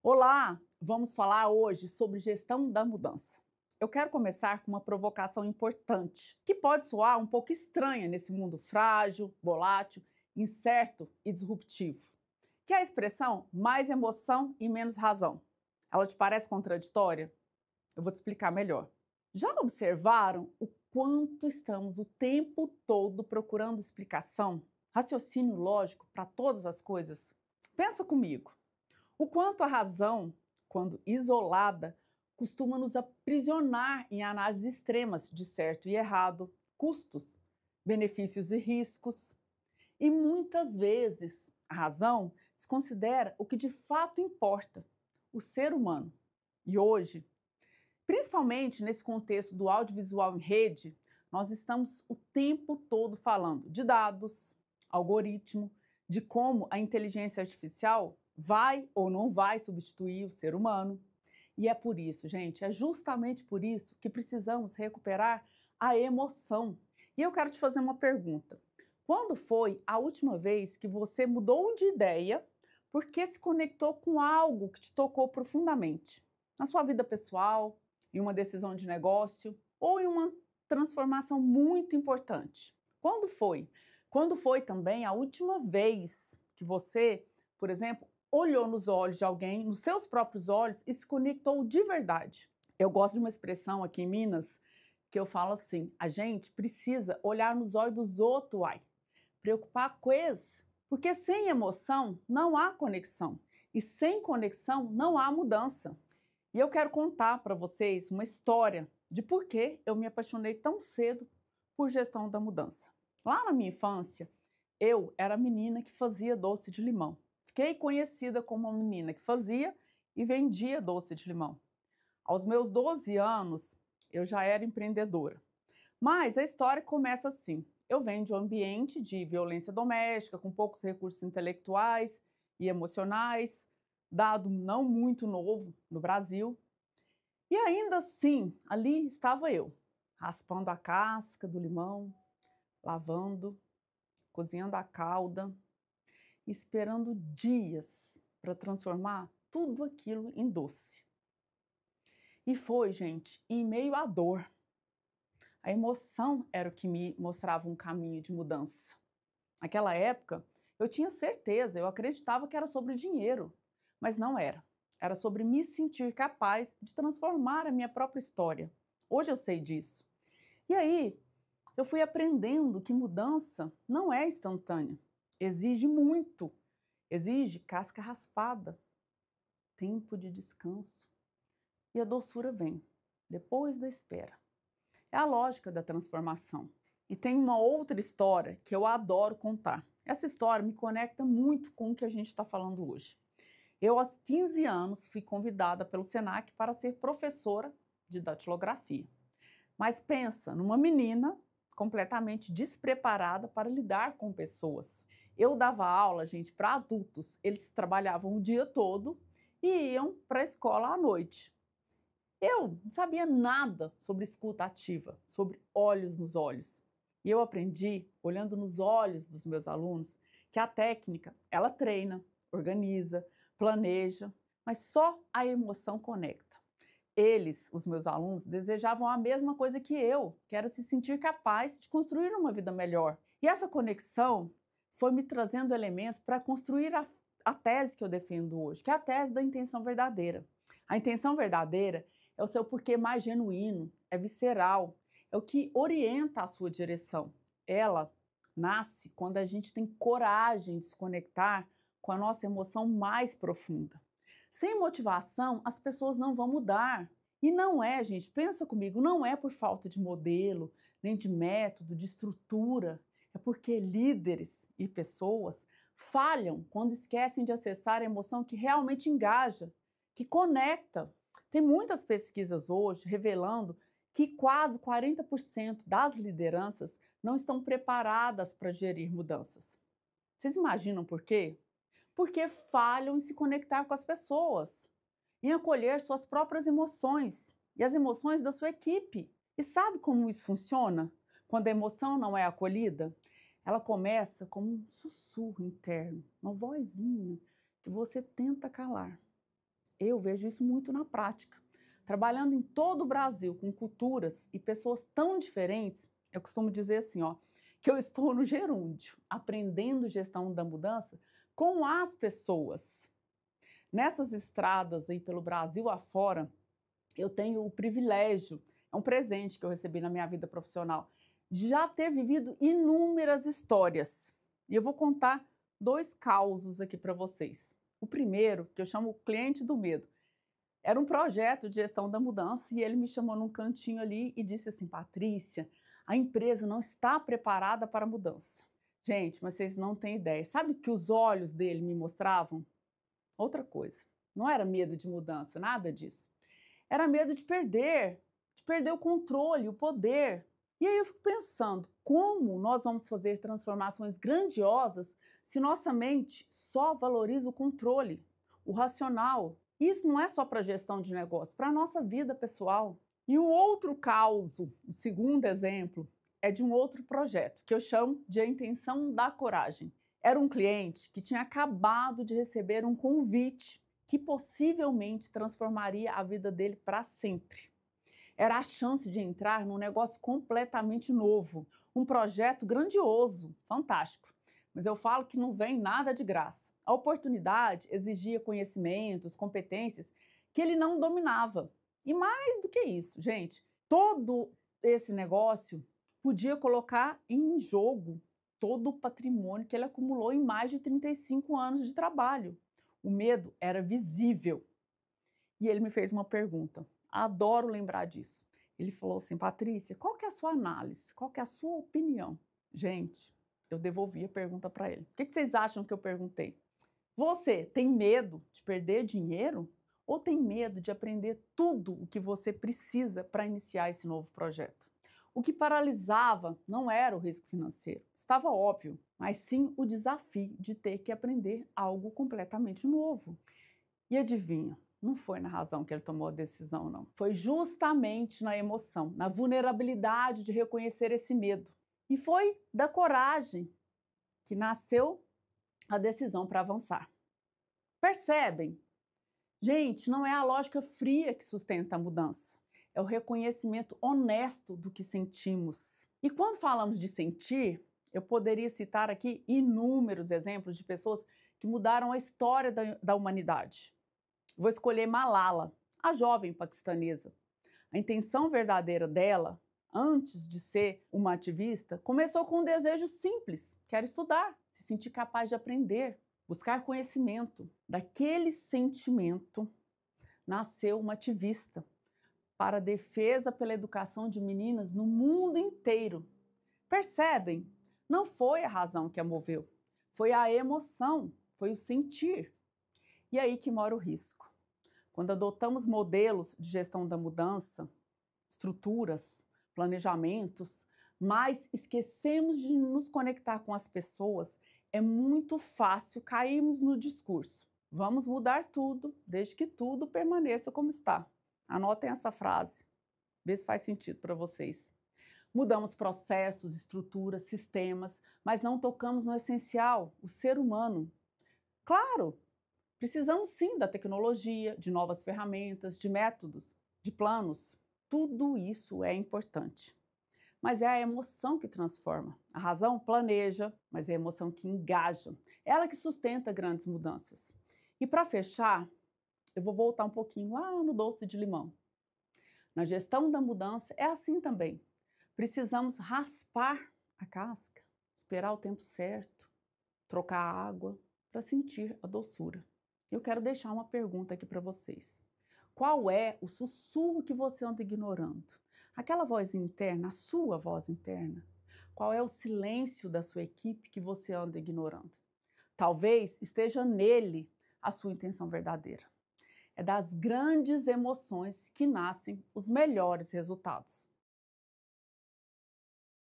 Olá, vamos falar hoje sobre gestão da mudança. Eu quero começar com uma provocação importante, que pode soar um pouco estranha nesse mundo frágil, volátil, incerto e disruptivo, que é a expressão mais emoção e menos razão. Ela te parece contraditória? Eu vou te explicar melhor. Já observaram o quanto estamos o tempo todo procurando explicação, raciocínio lógico para todas as coisas? Pensa comigo. O quanto a razão, quando isolada, costuma nos aprisionar em análises extremas de certo e errado, custos, benefícios e riscos. E muitas vezes a razão se considera o que de fato importa, o ser humano. E hoje, principalmente nesse contexto do audiovisual em rede, nós estamos o tempo todo falando de dados, algoritmo, de como a inteligência artificial vai ou não vai substituir o ser humano. E é por isso, gente, é justamente por isso que precisamos recuperar a emoção. E eu quero te fazer uma pergunta. Quando foi a última vez que você mudou de ideia porque se conectou com algo que te tocou profundamente? Na sua vida pessoal, em uma decisão de negócio ou em uma transformação muito importante? Quando foi? Quando foi também a última vez que você, por exemplo, olhou nos olhos de alguém, nos seus próprios olhos e se conectou de verdade? Eu gosto de uma expressão aqui em Minas que eu falo assim: a gente precisa olhar nos olhos dos outros, uai, preocupar com eles, porque sem emoção não há conexão e sem conexão não há mudança. E eu quero contar para vocês uma história de por que eu me apaixonei tão cedo por gestão da mudança. Lá na minha infância, eu era a menina que fazia doce de limão. Fiquei conhecida como uma menina que fazia e vendia doce de limão. Aos meus 12 anos, eu já era empreendedora. Mas a história começa assim. Eu venho de um ambiente de violência doméstica, com poucos recursos intelectuais e emocionais, dado não muito novo no Brasil. E ainda assim, ali estava eu, raspando a casca do limão, lavando, cozinhando a calda, esperando dias para transformar tudo aquilo em doce. E foi, gente, em meio à dor. A emoção era o que me mostrava um caminho de mudança. Naquela época, eu tinha certeza, eu acreditava que era sobre dinheiro, mas não era. Era sobre me sentir capaz de transformar a minha própria história. Hoje eu sei disso. E aí, eu fui aprendendo que mudança não é instantânea. Exige muito. Exige casca raspada, tempo de descanso. E a doçura vem, depois da espera. É a lógica da transformação. E tem uma outra história que eu adoro contar. Essa história me conecta muito com o que a gente está falando hoje. Eu, aos 15 anos, fui convidada pelo Senac para ser professora de datilografia. Mas pensa numa menina completamente despreparada para lidar com pessoas. Eu dava aula, gente, para adultos. Eles trabalhavam o dia todo e iam para a escola à noite. Eu não sabia nada sobre escuta ativa, sobre olhos nos olhos. E eu aprendi, olhando nos olhos dos meus alunos, que a técnica, ela treina, organiza, planeja, mas só a emoção conecta. Eles, os meus alunos, desejavam a mesma coisa que eu, que era se sentir capaz de construir uma vida melhor. E essa conexão foi me trazendo elementos para construir a tese que eu defendo hoje, que é a tese da intenção verdadeira. A intenção verdadeira é o seu porquê mais genuíno, é visceral, é o que orienta a sua direção. Ela nasce quando a gente tem coragem de se conectar com a nossa emoção mais profunda. Sem motivação, as pessoas não vão mudar. E não é, gente, pensa comigo, não é por falta de modelo, nem de método, de estrutura. É porque líderes e pessoas falham quando esquecem de acessar a emoção que realmente engaja, que conecta. Tem muitas pesquisas hoje revelando que quase 40% das lideranças não estão preparadas para gerir mudanças. Vocês imaginam por quê? Porque falham em se conectar com as pessoas, em acolher suas próprias emoções e as emoções da sua equipe. E sabe como isso funciona? Quando a emoção não é acolhida, ela começa como um sussurro interno, uma vozinha que você tenta calar. Eu vejo isso muito na prática. Trabalhando em todo o Brasil, com culturas e pessoas tão diferentes, eu costumo dizer assim, ó, que eu estou no gerúndio, aprendendo gestão da mudança com as pessoas. Nessas estradas aí pelo Brasil afora, eu tenho o privilégio, é um presente que eu recebi na minha vida profissional, de já ter vivido inúmeras histórias. E eu vou contar 2 causos aqui para vocês. O primeiro, que eu chamo o cliente do medo, era um projeto de gestão da mudança e ele me chamou num cantinho ali e disse assim: Patrícia, a empresa não está preparada para a mudança. Gente, mas vocês não têm ideia. Sabe o que os olhos dele me mostravam? Outra coisa. Não era medo de mudança, nada disso. Era medo de perder o controle, o poder. E aí eu fico pensando, como nós vamos fazer transformações grandiosas se nossa mente só valoriza o controle, o racional? Isso não é só para gestão de negócio, para a nossa vida pessoal. E o outro caso, o segundo exemplo, é de um outro projeto, que eu chamo de A Intenção da Coragem. Era um cliente que tinha acabado de receber um convite que possivelmente transformaria a vida dele para sempre. Era a chance de entrar num negócio completamente novo, um projeto grandioso, fantástico. Mas eu falo que não vem nada de graça. A oportunidade exigia conhecimentos, competências que ele não dominava. E mais do que isso, gente, todo esse negócio podia colocar em jogo todo o patrimônio que ele acumulou em mais de 35 anos de trabalho. O medo era visível. E ele me fez uma pergunta. Adoro lembrar disso. Ele falou assim: Patrícia, qual que é a sua análise? Qual que é a sua opinião? Gente, eu devolvi a pergunta para ele. O que vocês acham que eu perguntei? Você tem medo de perder dinheiro? Ou tem medo de aprender tudo o que você precisa para iniciar esse novo projeto? O que paralisava não era o risco financeiro, estava óbvio, mas sim o desafio de ter que aprender algo completamente novo. E adivinha? Não foi na razão que ele tomou a decisão, não. Foi justamente na emoção, na vulnerabilidade de reconhecer esse medo. E foi da coragem que nasceu a decisão para avançar. Percebem? Gente, não é a lógica fria que sustenta a mudança. É o reconhecimento honesto do que sentimos. E quando falamos de sentir, eu poderia citar aqui inúmeros exemplos de pessoas que mudaram a história da humanidade. Vou escolher Malala, a jovem paquistanesa. A intenção verdadeira dela, antes de ser uma ativista, começou com um desejo simples, que era estudar, se sentir capaz de aprender, buscar conhecimento. Daquele sentimento nasceu uma ativista para a defesa pela educação de meninas no mundo inteiro. Percebem? Não foi a razão que a moveu, foi a emoção, foi o sentir. E aí que mora o risco. Quando adotamos modelos de gestão da mudança, estruturas, planejamentos, mas esquecemos de nos conectar com as pessoas, é muito fácil cairmos no discurso. Vamos mudar tudo, desde que tudo permaneça como está. Anotem essa frase, vê se faz sentido para vocês. Mudamos processos, estruturas, sistemas, mas não tocamos no essencial, o ser humano. Claro, precisamos sim da tecnologia, de novas ferramentas, de métodos, de planos. Tudo isso é importante. Mas é a emoção que transforma. A razão planeja, mas é a emoção que engaja. É ela que sustenta grandes mudanças. E para fechar, eu vou voltar um pouquinho lá no doce de limão. Na gestão da mudança é assim também. Precisamos raspar a casca, esperar o tempo certo, trocar a água para sentir a doçura. Eu quero deixar uma pergunta aqui para vocês. Qual é o sussurro que você anda ignorando? Aquela voz interna, a sua voz interna? Qual é o silêncio da sua equipe que você anda ignorando? Talvez esteja nele a sua intenção verdadeira. É das grandes emoções que nascem os melhores resultados.